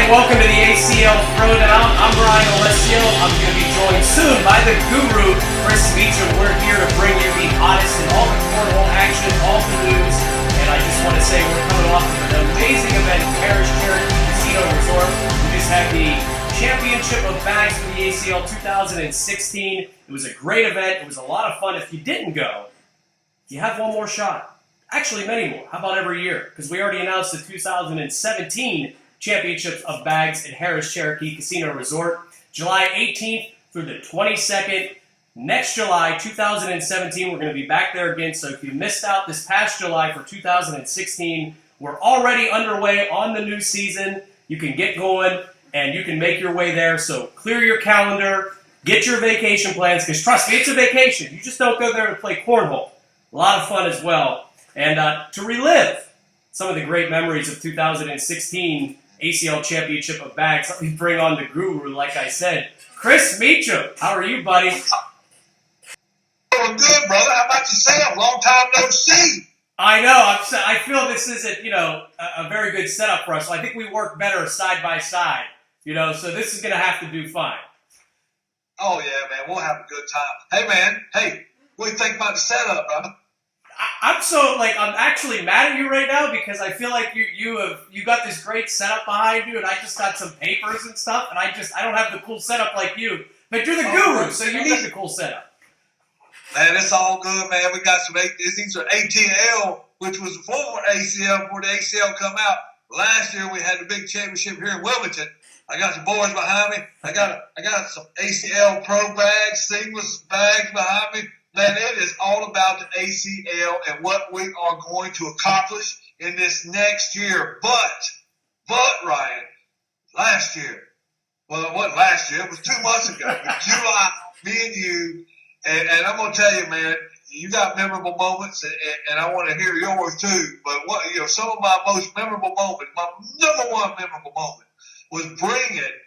welcome to the ACL Throwdown. I'm Alessio. I'm going to be joined soon by the guru, Chris Meacham. We're here to bring you the hottest and all the cornhole action, all the news. And I just want to say we're coming off of an amazing event at Parish Cherokee Casino Resort. We just had the championship of bags for the ACL 2016. It was a great event. It was a lot of fun. If you didn't go, you have one more shot. Actually, many more. How about every year? Because we already announced the 2017 Championships of Bags at Harris Cherokee Casino Resort, July 18th through the 22nd. Next July, 2017, we're going to be back there again. So if you missed out this past July for 2016, we're already underway on the new season. You can get going and you can make your way there. So clear your calendar, get your vacation plans, because trust me, it's a vacation. You just don't go there to play cornhole. A lot of fun as well. And to relive some of the great memories of 2016 ACL Championship of Bags, let me bring on the guru, like I said. Chris Meacham, how are you, buddy? Doing good, brother. How about yourself? Long time no see. I know. I feel this isn't, a very good setup for us. So I think we work better side by side, so this is going to have to do fine. Oh, yeah, man. We'll have a good time. Hey, man. Hey, what do you think about the setup, brother? I'm actually mad at you right now because I feel like you got this great setup behind you, and I just got some papers and stuff, and I don't have the cool setup like you. But you're the guru, so you need the cool setup. Man, it's all good, man. We got some. These are ATL, which was the former ACL before the ACL come out. Last year we had the big championship here in Wilmington. I got the boys behind me. I got some ACL Pro bags, seamless bags behind me. Man, it is all about the ACL and what we are going to accomplish in this next year. But Ryan, last year, well, it wasn't last year. It was 2 months ago. In July, me and you, and I'm going to tell you, man, you got memorable moments, and I want to hear yours too. But some of my most memorable moments, my number one memorable moment was bringing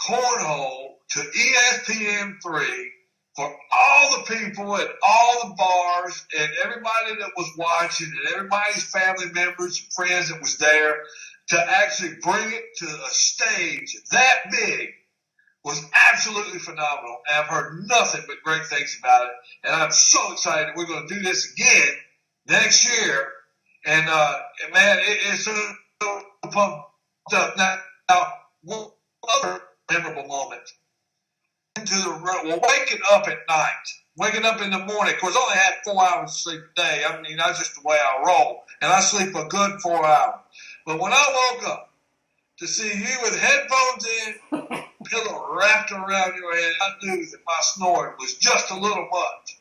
cornhole to ESPN3 for all the people at all the bars and everybody that was watching and everybody's family members and friends that was there, to actually bring it to a stage that big was absolutely phenomenal. And I've heard nothing but great things about it. And I'm so excited that we're going to do this again next year. And man, it's so pumped up. Now, one other memorable moment. Waking up at night, waking up in the morning. Of course, I only had 4 hours of sleep a day. I mean, that's just the way I roll. And I sleep a good 4 hours. But when I woke up to see you with headphones in, pillow wrapped around your head, I knew that my snoring was just a little much.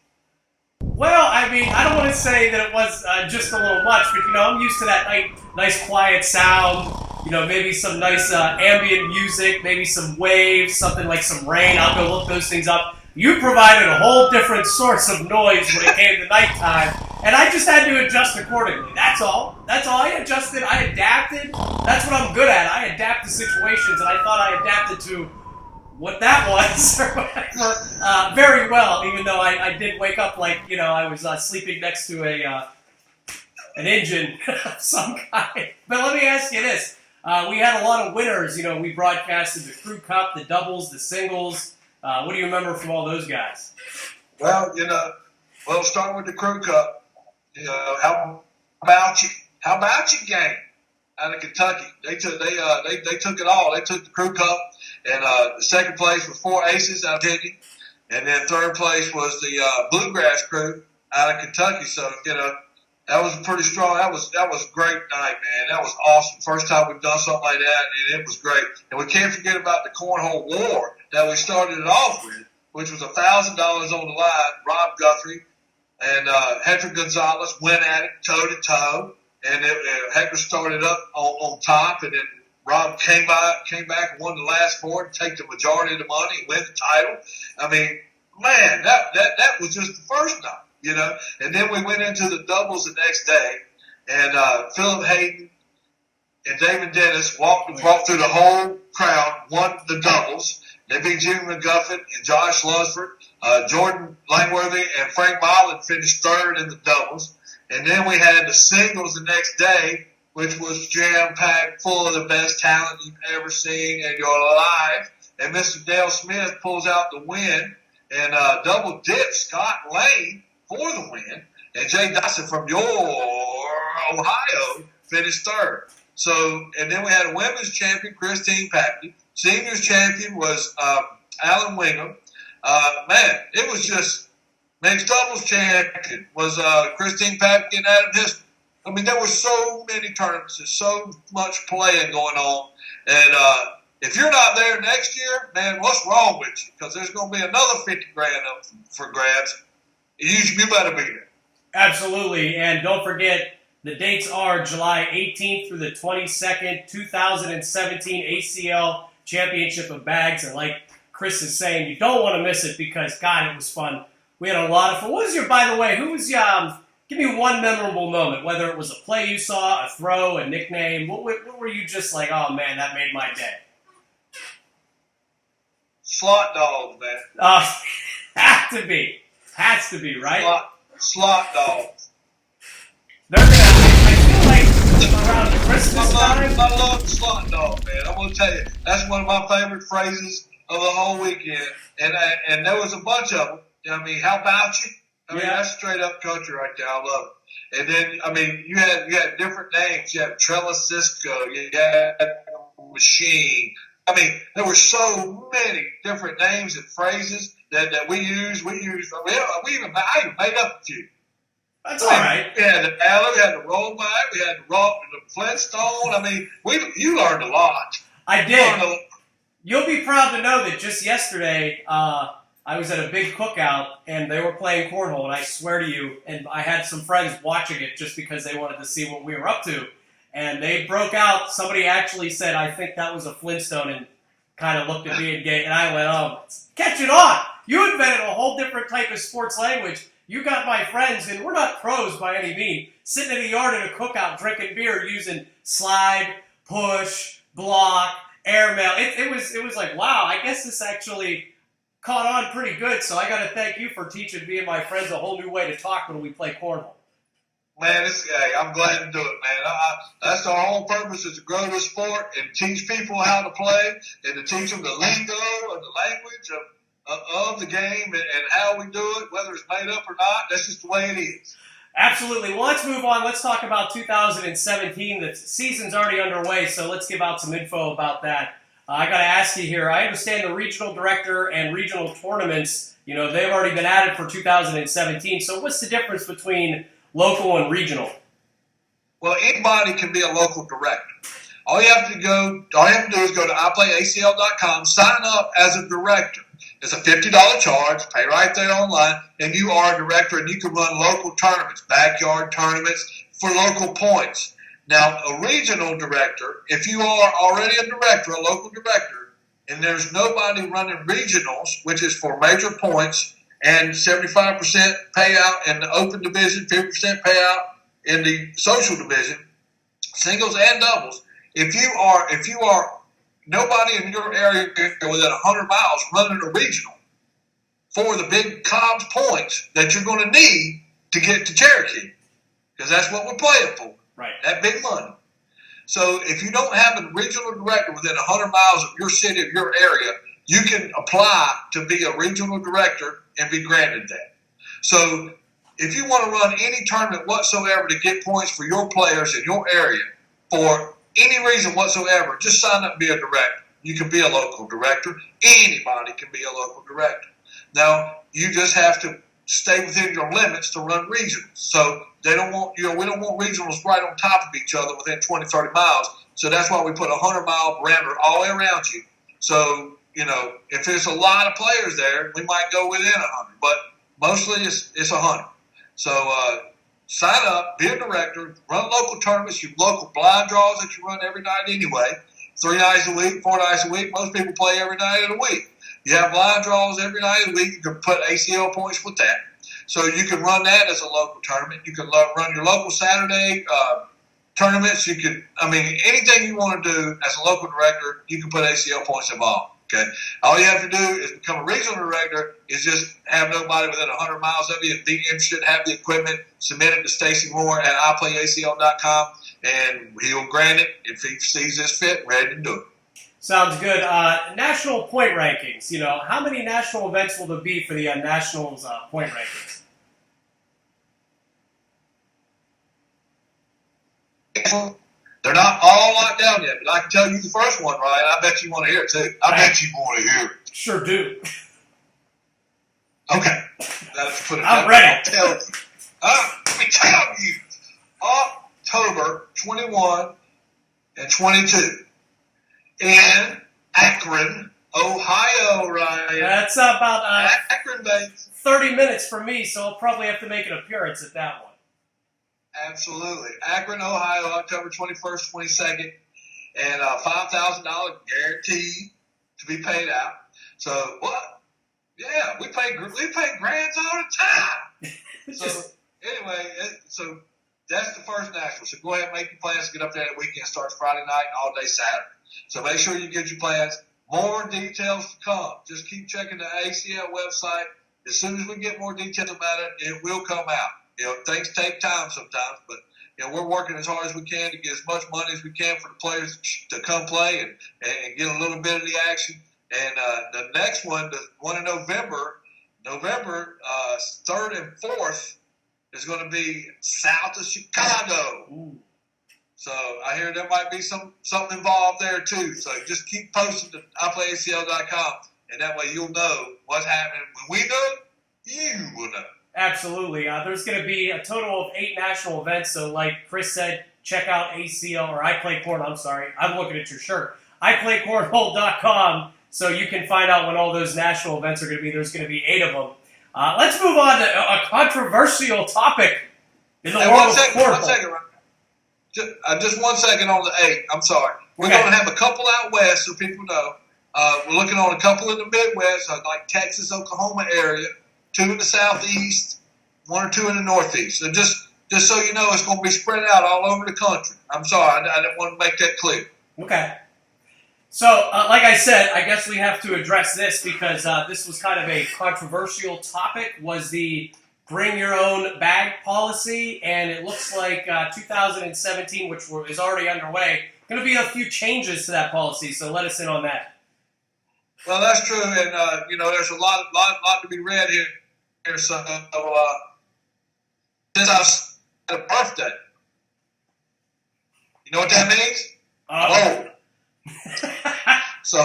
Well, I mean, I don't want to say that it was just a little much, but, I'm used to that nice quiet sound. Maybe some nice ambient music, maybe some waves, something like some rain. I'll go look those things up. You provided a whole different source of noise when it came to nighttime, and I just had to adjust accordingly. That's all. I adjusted. I adapted. That's what I'm good at. I adapt to situations, and I thought I adapted to what that was or whatever very well, even though I did wake up like, I was sleeping next to an engine of some kind. But let me ask you this. We had a lot of winners. We broadcasted the Crew Cup, the doubles, the singles. What do you remember from all those guys? Well, start with the Crew Cup. How about you, gang? Out of Kentucky, they took it all. They took the Crew Cup, and the second place was 4 aces out of Kentucky, and then third place was the Bluegrass Crew out of Kentucky. So that was pretty strong. That was a great night, man. That was awesome. First time we've done something like that, and it was great. And we can't forget about the Cornhole War that we started it off with, which was $1,000 on the line. Rob Guthrie and Hector Gonzalez went at it toe to toe, and Hector started up on top, and then Rob came back and won the last four and take the majority of the money and win the title. I mean, man, that was just the first night. And then we went into the doubles the next day, and Philip Hayden and David Dennis brought through the whole crowd, won the doubles. They beat Jimmy McGuffin and Josh Lunsford. Jordan Langworthy and Frank Milan finished third in the doubles. And then we had the singles the next day, which was jam-packed, full of the best talent you've ever seen in your life. And Mr. Dale Smith pulls out the win and double dip Scott Lane for the win. And Jay Dawson from your Ohio finished third. So, and then we had a women's champion, Christine Packey. Seniors champion was Alan Wingham. Man, it was just mixed doubles champion was Christine Packey and Adam Histon. I mean, there were so many tournaments and so much playing going on. And if you're not there next year, man, what's wrong with you? Because there's going to be another $50,000 up for grabs. You better be there. Absolutely. And don't forget, the dates are July 18th through the 22nd, 2017 ACL Championship of Bags. And like Chris is saying, you don't want to miss it because, God, it was fun. We had a lot of fun. What was your, by the way, who was your, give me one memorable moment, whether it was a play you saw, a throw, a nickname. What were you just like, oh, man, that made my day? Slot dogs, man. Has to be, right? Slot dogs. They're gonna, I feel like around Christmas time. I love slot dog, man. I'm gonna tell you, that's one of my favorite phrases of the whole weekend. And there was a bunch of them. I mean, how about you? I mean, that's straight up country right there. I love it. And then, I mean, you had different names. You had Trella Cisco. You had Machine. I mean, there were so many different names and phrases that we used. I even made up a few. That's all right. We had the Aller, we had the roll back, we had the Flintstone. I mean, you learned a lot. I did. You'll be proud to know that just yesterday, I was at a big cookout and they were playing cornhole, and I swear to you, and I had some friends watching it just because they wanted to see what we were up to. And they broke out. Somebody actually said, I think that was a Flintstone, and kind of looked at me and gave, and I went, oh, catch it on. You invented a whole different type of sports language. You got my friends, and we're not pros by any means, sitting in the yard at a cookout drinking beer using slide, push, block, airmail. It was like, wow, I guess this actually caught on pretty good. So I got to thank you for teaching me and my friends a whole new way to talk when we play cornhole. Man, I'm glad to do it, man. That's our whole purpose, is to grow the sport and teach people how to play and to teach them the lingo and the language of the game and how we do it, whether it's made up or not. That's just the way it is. Absolutely. Well, let's move on. Let's talk about 2017. The season's already underway, so let's give out some info about that. I got to ask you here, I understand the regional director and regional tournaments, they've already been added for 2017. So what's the difference between local and regional? Well, anybody can be a local director. All you have to do is go to iPlayACL.com, sign up as a director. It's a $50 charge, pay right there online, and you are a director, and you can run local tournaments, backyard tournaments for local points. Now, a regional director, if you are already a director, a local director, and there's nobody running regionals, which is for major points, and 75% payout in the open division, 50% payout in the social division, singles and doubles. If you are nobody in your area within 100 miles running a regional for the big COBS points that you're going to need to get to Cherokee, because that's what we're playing for. Right. That big money. So if you don't have a regional director within 100 miles of your city or your area, you can apply to be a regional director and be granted that. So if you want to run any tournament whatsoever to get points for your players in your area for any reason whatsoever, just sign up and be a director. You can be a local director. Anybody can be a local director. Now, you just have to stay within your limits to run regionals. So they don't want, we don't want regionals right on top of each other within 20, 30 miles. So that's why we put a 100-mile parameter all the way around you. So, if there's a lot of players there, we might go within 100, but mostly it's 100. So sign up, be a director, run local tournaments, your local blind draws that you run every night anyway, 3 nights a week, 4 nights a week. Most people play every night of the week. You have blind draws every night of the week. You can put ACL points with that. So you can run that as a local tournament. You can run your local Saturday tournaments. You can, anything you want to do as a local director, you can put ACL points involved. Okay, all you have to do is become a regional director. Is just have nobody within 100 miles of you and be interested, have the equipment, submit it to Stacy Moore at iPlayACL.com, and he'll grant it if he sees this fit, ready to do it. Sounds good. National point rankings. You know, how many national events will there be for the Nationals point rankings? They're not all locked down yet, but I can tell you the first one, Ryan. I bet you want to hear it, too. I bet you want to hear it. Sure do. Okay. Let's put it I'm ready. Let me tell you. October 21 and 22 in Akron, Ohio, Ryan. That's about Akron, baby. 30 minutes for me, so I'll probably have to make an appearance at that one. Absolutely. Akron, Ohio, October 21st, 22nd, and $5,000 guaranteed to be paid out. So, what? Yeah, we pay grands all the time. So, anyway, so that's the first national. So, go ahead and make your plans to get up there that weekend. Starts Friday night and all day Saturday. So, make sure you get your plans. More details to come. Just keep checking the ACL website. As soon as we get more details about it, it will come out. You know, things take time sometimes, but, you know, we're working as hard as we can to get as much money as we can for the players to come play and get a little bit of the action. And the next one, the one in November 3rd and 4th, is going to be south of Chicago. Ooh. So I hear there might be something involved there, too. So just keep posting to iPlayACL.com, and that way you'll know what's happening. When we know, you will know. Absolutely. There's going to be a total of 8 national events. So like Chris said, check out ACL, or I Play Corn, I'm sorry. I'm looking at your shirt. iPlayCornhole.com, so you can find out when all those national events are going to be. There's going to be 8 of them. Let's move on to a controversial topic in the world of cornhole. 1 second, right? Just 1 second on the 8. I'm sorry. We're going to have a couple out west, so people know. We're looking on a couple in the Midwest, like Texas, Oklahoma area. 2 in the southeast, 1 or 2 in the northeast. So just so you know, it's going to be spread out all over the country. I'm sorry, I didn't want to make that clear. Okay. So, like I said, I guess we have to address this because this was kind of a controversial topic, was the bring your own bag policy, and it looks like 2017, which is already underway, going to be a few changes to that policy, so let us in on that. Well, that's true, and, you know, there's a lot to be read here. So, since I had a birthday, you know what that means? Oh. So,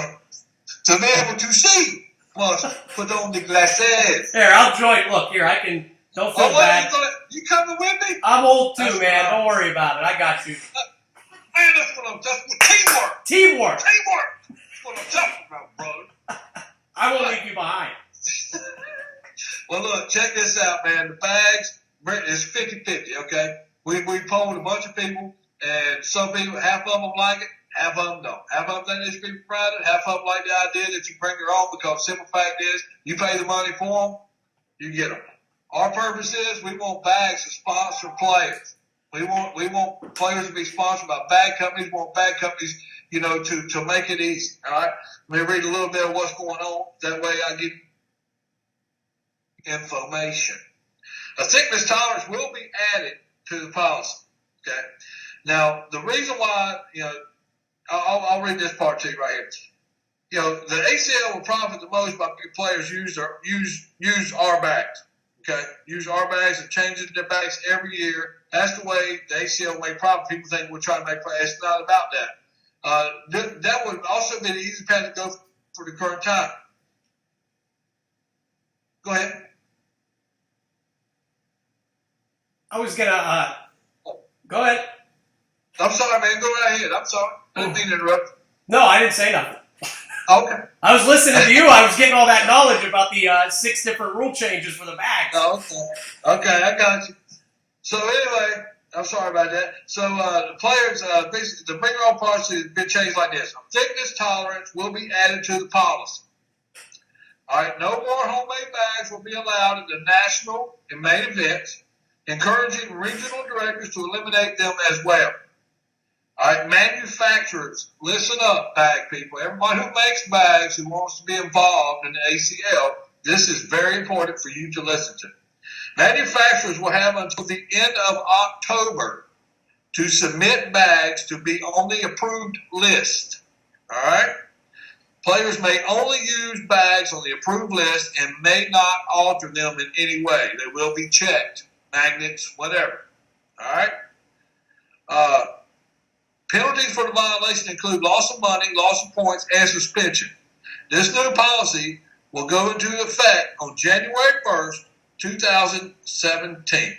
to be able to see, must put on the glasses. Here, I'll join. Look, here, I can. Don't feel bad. You coming with me? I'm old too, man. Don't worry about it. I got you. Man, that's what I'm talking about. Teamwork. Teamwork. That's what I'm talking about, brother. I won't leave you behind. Well, look, check this out, man. The bags is 50-50, okay? We polled a bunch of people, and some people, half of them like it, half of them don't. Half of them think they should be provided, half of them like the idea that you bring your own, because the simple fact is, you pay the money for them, you get them. Our purpose is we want bags to sponsor players. We want players to be sponsored by bag companies. We want bag companies, you know, to make it easy. All right. Let me read a little bit of what's going on. That way I give you information. A thickness tolerance will be added to the policy. Okay. Now the reason why, you know, I'll read this part to you right here. You know, the ACL will profit the most by players use our bags. Okay, use our bags and changes their bags every year. That's the way the ACL make profit. People think we're trying to make profit. It's not about that. That would also be the easy path to go for the current time. Go ahead. I was gonna go ahead. I'm sorry, man. Go right ahead. I'm sorry. I didn't mean to interrupt. No, I didn't say nothing. Okay. I was listening to you. I was getting all that knowledge about the 6 different rule changes for the bags. Oh, okay, I got you. So anyway, I'm sorry about that. So the players, basically, the bring your own policy has been changed like this. Thickness tolerance will be added to the policy. All right, no more homemade bags will be allowed at the national and main events, encouraging regional directors to eliminate them as well. All right, manufacturers, listen up, bag people. Everybody who makes bags, who wants to be involved in the ACL, this is very important for you to listen to. Manufacturers will have until the end of October to submit bags to be on the approved list. All right? Players may only use bags on the approved list and may not alter them in any way. They will be checked, magnets, whatever. All right? Penalties for the violation include loss of money, loss of points, and suspension. This new policy will go into effect on January 1st, 2017.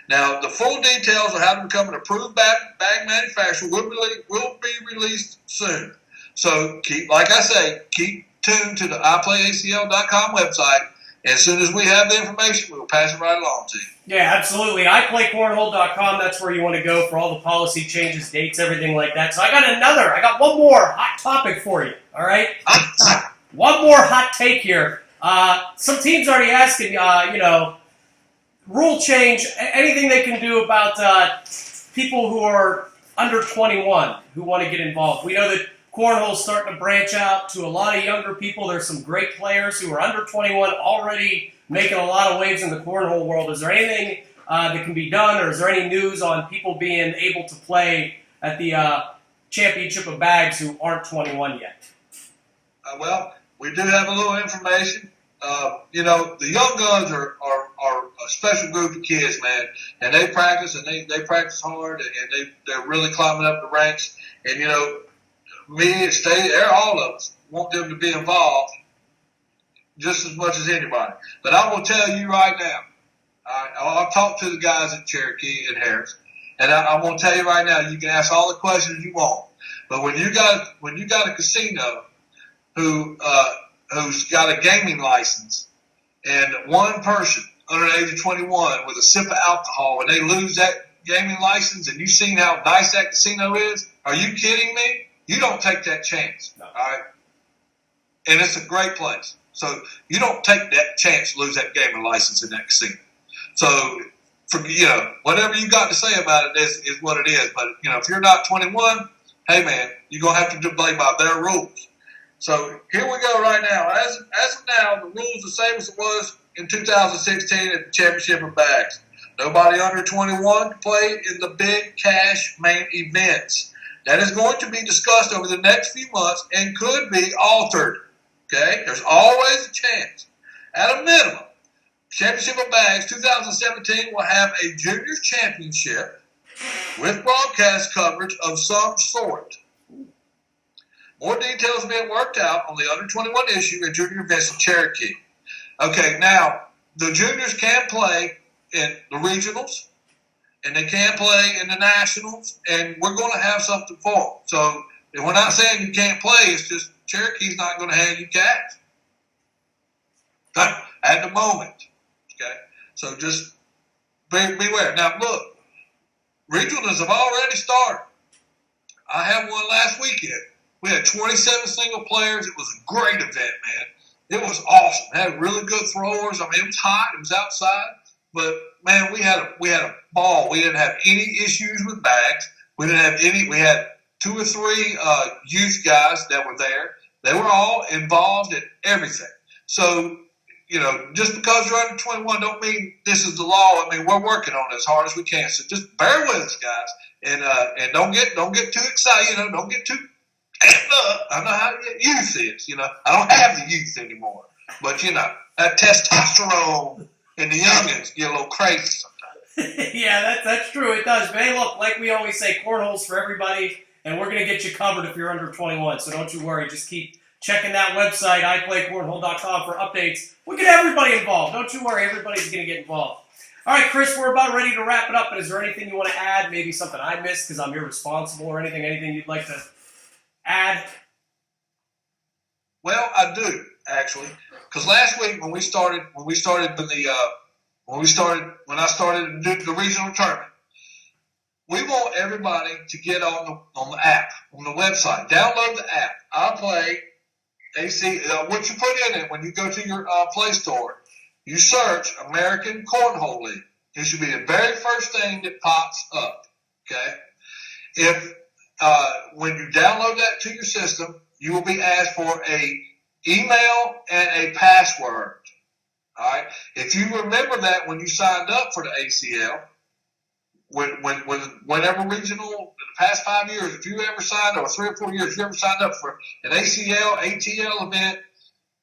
Now, the full details of how to become an approved bag manufacturer will be released soon. So, keep tuned to the iPlayACL.com website. And as soon as we have the information, we'll pass it right along to you. Yeah, absolutely. iPlayCornhole.com, that's where you want to go for all the policy changes, dates, everything like that. So I got one more hot topic for you, all right? One more hot take here. Some teams already asking, rule change, anything they can do about people who are under 21 who want to get involved. We know that Cornhole's starting to branch out to a lot of younger people. There's some great players who are under 21 already making a lot of waves in the cornhole world. Is there anything that can be done, or is there any news on people being able to play at the Championship of Bags who aren't 21 yet? Well, we do have a little information. The young guns are a special group of kids, man, and they practice and they practice hard, and they're really climbing up the ranks. And me and State, all of us want them to be involved just as much as anybody. But I will tell you right now, I'll talk to the guys at Cherokee and Harris, and I'm going to tell you right now, you can ask all the questions you want. But when you got a casino who's got a gaming license, and one person under the age of 21 with a sip of alcohol, and they lose that gaming license, and you've seen how nice that casino is, are you kidding me? You don't take that chance, all right? And it's a great place. So you don't take that chance to lose that gaming license in that casino. So, whatever you got to say about it is what it is. But, if you're not 21, hey, man, you're going to have to play by their rules. So here we go right now. As of now, the rules are the same as it was in 2016 at the Championship of Bags. Nobody under 21 can play in the big cash main events. That is going to be discussed over the next few months and could be altered. Okay? There's always a chance. At a minimum, Championship of Bags 2017 will have a juniors championship with broadcast coverage of some sort. More details are being worked out on the under 21 issue and junior events in Cherokee. Okay, now, the juniors can play in the regionals, and they can play in the nationals, and we're going to have something for them. So we're not saying you can't play. It's just Cherokee's not going to hand you cash at the moment. Okay, so just beware. Now, look, regionals have already started. I had one last weekend. We had 27 single players. It was a great event, man. It was awesome. It had really good throwers. I mean, it was hot. It was outside. But, man, we had a ball. We didn't have any issues with bags. We didn't have any. We had 2 or 3 youth guys that were there. They were all involved in everything. So, just because you're under 21 don't mean this is the law. I mean, we're working on it as hard as we can. So just bear with us, guys, and don't get too excited. Don't get too amped up. I know how youth is. I don't have the youth anymore, but that testosterone in the youngins get a little crazy sometimes. Yeah, that's true. It does. But hey, look, like we always say, cornhole's for everybody, and we're going to get you covered if you're under 21. So don't you worry. Just keep checking that website, iPlayCornhole.com, for updates. We get everybody involved. Don't you worry. Everybody's going to get involved. All right, Chris, we're about ready to wrap it up. But is there anything you want to add? Maybe something I missed because I'm irresponsible, or anything you'd like to add? Well, I do actually, because last week when I started to do the regional tournament, we want everybody to get on the app, on the website. Download the app. I play AC. What you put in it when you go to your Play Store, you search American Cornhole League. It should be the very first thing that pops up. Okay, If when you download that to your system, you will be asked for a email and a password. All right. If you remember that when you signed up for the ACL, whenever regional in the past 5 years, if you ever signed, or 3 or 4 years, if you ever signed up for an ACL, ATL event,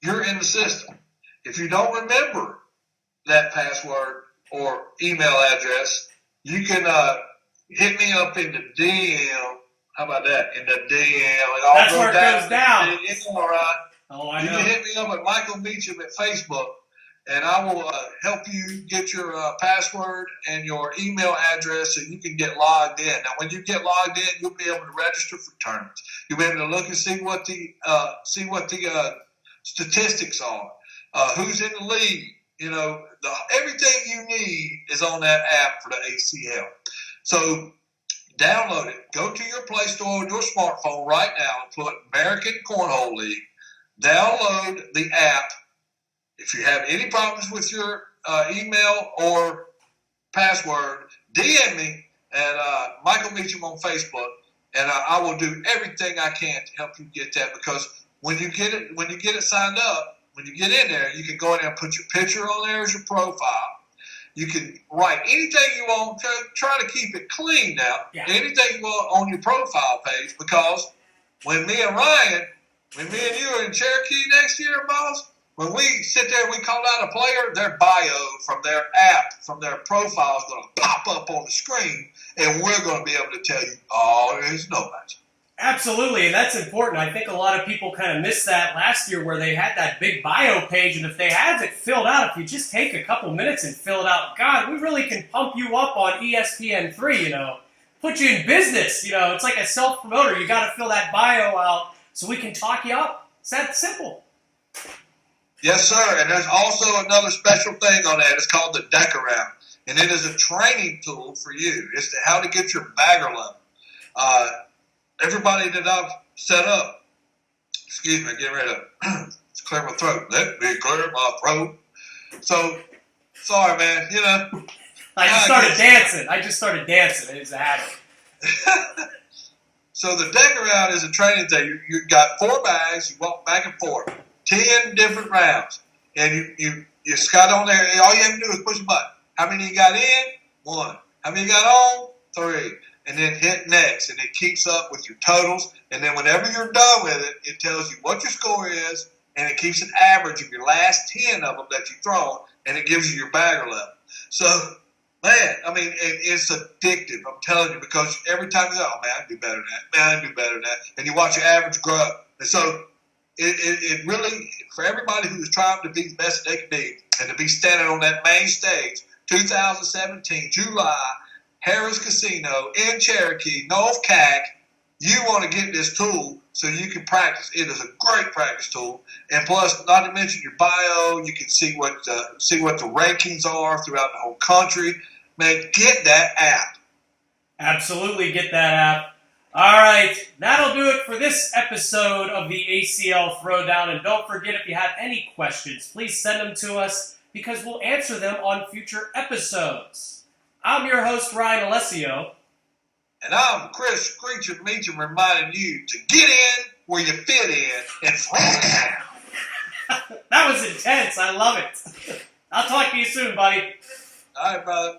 you're in the system. If you don't remember that password or email address, you can hit me up in the DM. How about that? In the DM. That's where it goes down. All right. Oh, I You know. can hit me up at Michael Meacham at Facebook, and I will help you get your password and your email address so you can get logged in. Now, when you get logged in, you'll be able to register for tournaments. You'll be able to look and see what the statistics are, who's in the league. You know, everything you need is on that app for the ACL. So download it. Go to your Play Store on your smartphone right now and put American Cornhole League. Download the app. If you have any problems with your email or password, DM me at Michael Meacham on Facebook, and I will do everything I can to help you get that. Because when you get it signed up, when you get in there, you can go in there and put your picture on there as your profile. You can write anything you want. Try to keep it clean now. Yeah. Anything you want on your profile page, because when me and you are in Cherokee next year, boss, when we sit there and we call out a player, their bio from their app, from their profile is going to pop up on the screen, and we're going to be able to tell you all there is no match. Absolutely, and that's important. I think a lot of people kind of missed that last year where they had that big bio page, and if they have it filled out, if you just take a couple minutes and fill it out, God, we really can pump you up on ESPN3, you know, put you in business. You know, it's like a self-promoter. You got to fill that bio out so we can talk you up. It's that simple. Yes, sir, and there's also another special thing on that. It's called the Deck Around, and it is a training tool for you. It's how to get your bagger level. Everybody that I've set up, excuse me, get rid of to clear my throat. Let me clear my throat. So, sorry, man. You know, I just started dancing. It's a habit. So the Deck Around is a training thing. You got 4 bags. You walk back and forth, 10 different rounds, and you got on there. All you have to do is push a button. How many you got in? 1. How many you got on? 3. And then hit next, and it keeps up with your totals. And then whenever you're done with it, it tells you what your score is, and it keeps an average of your last 10 of them that you've thrown, and it gives you your bagger level. So, man, I mean, it's addictive, I'm telling you, because every time you go, oh, man, I can do better than that. Man, I can do better than that. And you watch your average grow. And so it really, for everybody who is trying to be the best they can be and to be standing on that main stage, 2017, July, Harris Casino in Cherokee, North Cac, you want to get this tool so you can practice. It is a great practice tool, and plus, not to mention your bio, you can see what the rankings are throughout the whole country. Man, get that app. Absolutely, get that app. All right, that'll do it for this episode of the ACL Throwdown. And don't forget, if you have any questions, please send them to us because we'll answer them on future episodes. I'm your host, Ryan Alessio. And I'm Chris Meacham, reminding you to get in where you fit in and throw down. That was intense. I love it. I'll talk to you soon, buddy. All right, brother.